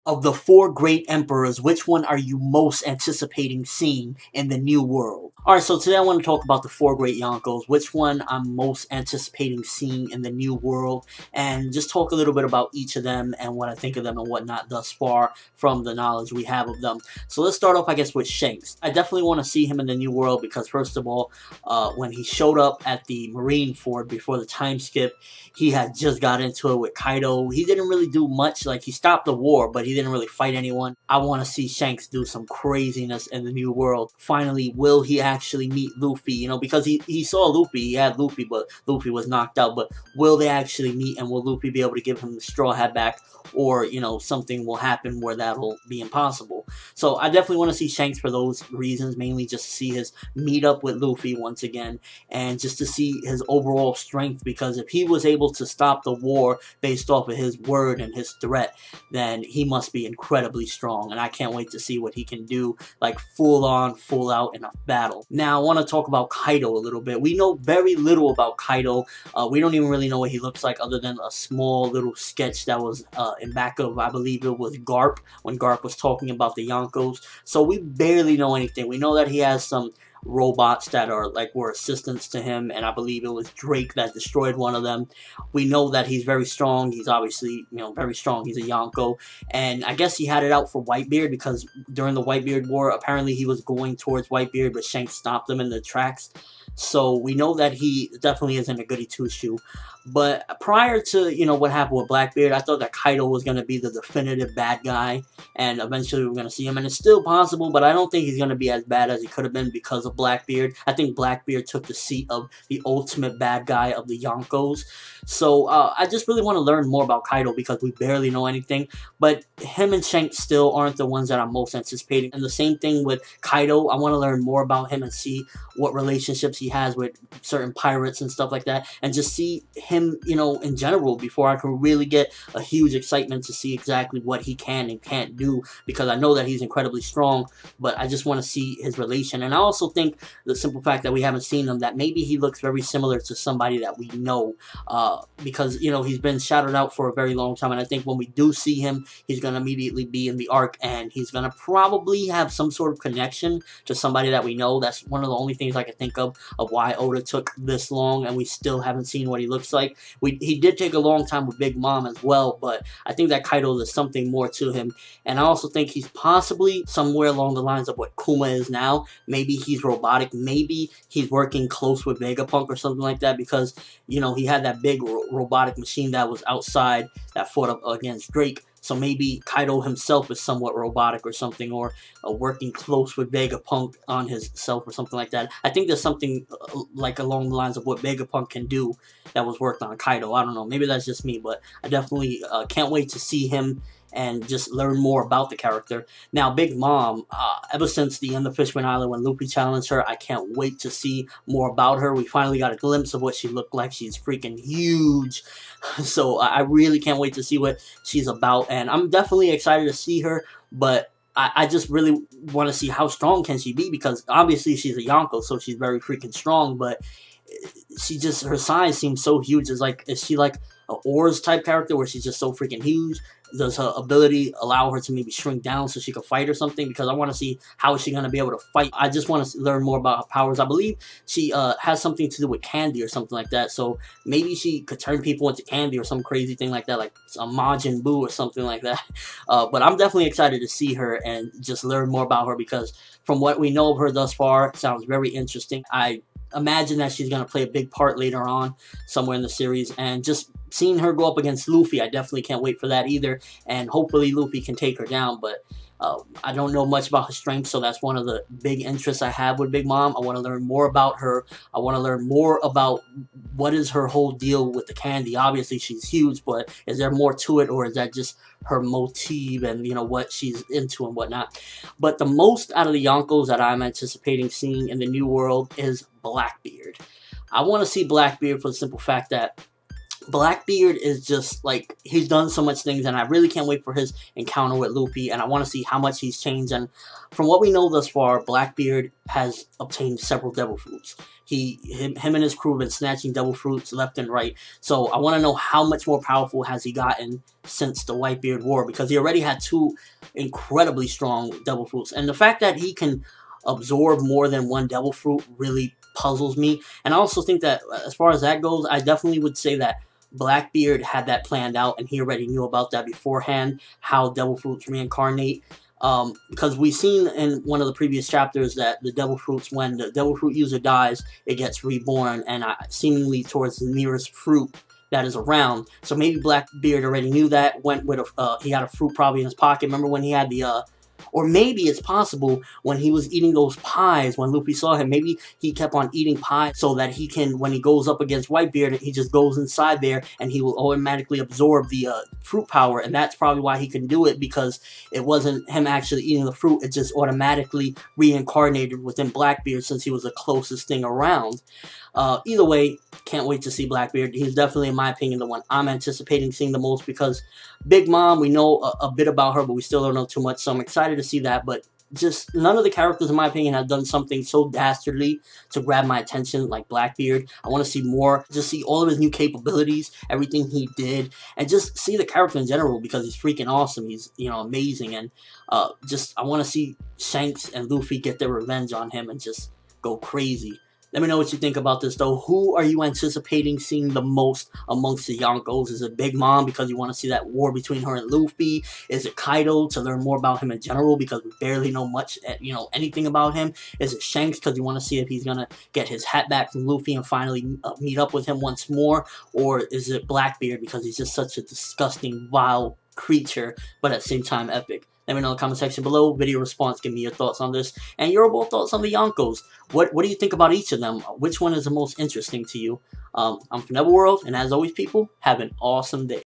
Of the four great emperors, which one are you most anticipating seeing in the new world? Alright, so today I want to talk about the four great Yonkous, which one I'm most anticipating seeing in the new world, and just talk a little bit about each of them and what I think of them and whatnot thus far from the knowledge we have of them. So let's start off, I guess, with Shanks. I definitely want to see him in the new world because, first of all, when he showed up at the Marine Fort before the time skip, he had just got into it with Kaido. He didn't really do much. Like, he stopped the war, but he didn't really fight anyone. I want to see Shanks do some craziness in the new world. Finally, will he actually meet Luffy? You know, because he saw Luffy, he had Luffy, but Luffy was knocked out. But will they actually meet, and will Luffy be able to give him the Straw Hat back? Or, you know, something will happen where that'll be impossible. So I definitely want to see Shanks for those reasons, mainly just to see his meet up with Luffy once again, and just to see his overall strength, because if he was able to stop the war based off of his word and his threat, then he must be incredibly strong, and I can't wait to see what he can do, like full on, full out in a battle. Now I want to talk about Kaido a little bit. We know very little about Kaido. We don't even really know what he looks like other than a small little sketch that was in back of, I believe it was Garp, when Garp was talking about the Yonkous. So we barely know anything. We know that he has some robots that are were assistants to him, and I believe it was Drake that destroyed one of them. We know that he's very strong. He's obviously, you know, very strong. He's a Yonkou, and I guess he had it out for Whitebeard, because during the Whitebeard War, apparently he was going towards Whitebeard, but Shanks stopped him in the tracks. So we know that he definitely isn't a goody two-shoe. But prior to, you know, what happened with Blackbeard, I thought that Kaido was going to be the definitive bad guy, and eventually we're going to see him. And it's still possible, but I don't think he's going to be as bad as he could have been because of Blackbeard. I think Blackbeard took the seat of the ultimate bad guy of the Yonkous. So I just really want to learn more about Kaido because we barely know anything. But him and Shanks still aren't the ones that I'm most anticipating. And the same thing with Kaido. I want to learn more about him and see what relationships he has with certain pirates and stuff like that, and just see him, you know, in general, before I can really get a huge excitement to see exactly what he can and can't do, because I know that he's incredibly strong, but I just want to see his relation. And I also think the simple fact that we haven't seen him, that maybe he looks very similar to somebody that we know, because, you know, he's been shadowed out for a very long time, and I think when we do see him, he's going to immediately be in the arc, and he's going to probably have some sort of connection to somebody that we know. That's one of the only things I can think of why Oda took this long and we still haven't seen what he looks like. He did take a long time with Big Mom as well, but I think that Kaido is something more to him, and I also think he's possibly somewhere along the lines of what Kuma is now. Maybe he's robotic, maybe he's working close with Vegapunk or something like that, because, you know, he had that big robotic machine that was outside that fought up against Drake. So maybe Kaido himself is somewhat robotic or something, or working close with Vegapunk on his self or something like that. I think there's something like along the lines of what Vegapunk can do that was worked on Kaido. I don't know. Maybe that's just me, but I definitely can't wait to see him and just learn more about the character. Now, Big Mom, ever since the end of Fishman Island when Luffy challenged her, I can't wait to see more about her. We finally got a glimpse of what she looked like. She's freaking huge. So I really can't wait to see what she's about, and I'm definitely excited to see her, but I just really want to see how strong can she be, because obviously she's a Yonkou, so she's very freaking strong, but she just, her size seems so huge. Is she like an Oars type character where she's just so freaking huge? Does her ability allow her to maybe shrink down so she can fight or something? Because I want to see how is she going to be able to fight. I just want to learn more about her powers. I believe she has something to do with candy or something like that. So maybe she could turn people into candy or some crazy thing like that, like a Majin Buu or something like that. But I'm definitely excited to see her and just learn more about her, because from what we know of her thus far, it sounds very interesting. I imagine that she's going to play a big part later on somewhere in the series, and just seeing her go up against Luffy, I definitely can't wait for that either, and hopefully Luffy can take her down. But I don't know much about her strength, so that's one of the big interests I have with Big Mom. I want to learn more about her. I want to learn more about what is her whole deal with the candy. Obviously she's huge, but is there more to it, or is that just her motive and, you know, what she's into and whatnot? But the most out of the Yonkous that I'm anticipating seeing in the new world is Blackbeard. I want to see Blackbeard for the simple fact that Blackbeard is just like, he's done so much things, and I really can't wait for his encounter with Luffy, and I want to see how much he's changed. And from what we know thus far, Blackbeard has obtained several devil fruits. Him and his crew have been snatching devil fruits left and right. So I want to know how much more powerful has he gotten since the Whitebeard War, because he already had two incredibly strong devil fruits, and the fact that he can absorb more than one devil fruit really puzzles me. And I also think that as far as that goes, I definitely would say that Blackbeard had that planned out, and he already knew about that beforehand, how devil fruits reincarnate. Because we've seen in one of the previous chapters that the devil fruits, when the devil fruit user dies, it gets reborn, and seemingly towards the nearest fruit that is around. So maybe Blackbeard already knew that. Went with he had a fruit probably in his pocket. Remember when he had the or maybe it's possible when he was eating those pies, when Luffy saw him, maybe he kept on eating pie so that he can, when he goes up against Whitebeard, he just goes inside there and he will automatically absorb the fruit power. And that's probably why he can do it, because it wasn't him actually eating the fruit, it just automatically reincarnated within Blackbeard, since he was the closest thing around. Either way, can't wait to see Blackbeard. He's definitely, in my opinion, the one I'm anticipating seeing the most, because Big Mom, we know a bit about her, but we still don't know too much, so I'm excited to see that. But just none of the characters, in my opinion, have done something so dastardly to grab my attention like Blackbeard. I want to see more, just see all of his new capabilities, everything he did, and just see the character in general, because he's freaking awesome. He's, you know, amazing, and just I want to see Shanks and Luffy get their revenge on him and just go crazy. Let me know what you think about this, though. Who are you anticipating seeing the most amongst the Yonkous? Is it Big Mom, because you want to see that war between her and Luffy? Is it Kaido, to learn more about him in general, because we barely know much, anything about him? Is it Shanks, because you want to see if he's going to get his hat back from Luffy and finally meet up with him once more? Or is it Blackbeard, because he's just such a disgusting, vile creature, but at the same time epic? Let me know in the comment section below. Video response, give me your thoughts on this, and your overall thoughts on the Yonkous. What do you think about each of them? Which one is the most interesting to you? I'm ForneverWorld, and as always, people, have an awesome day.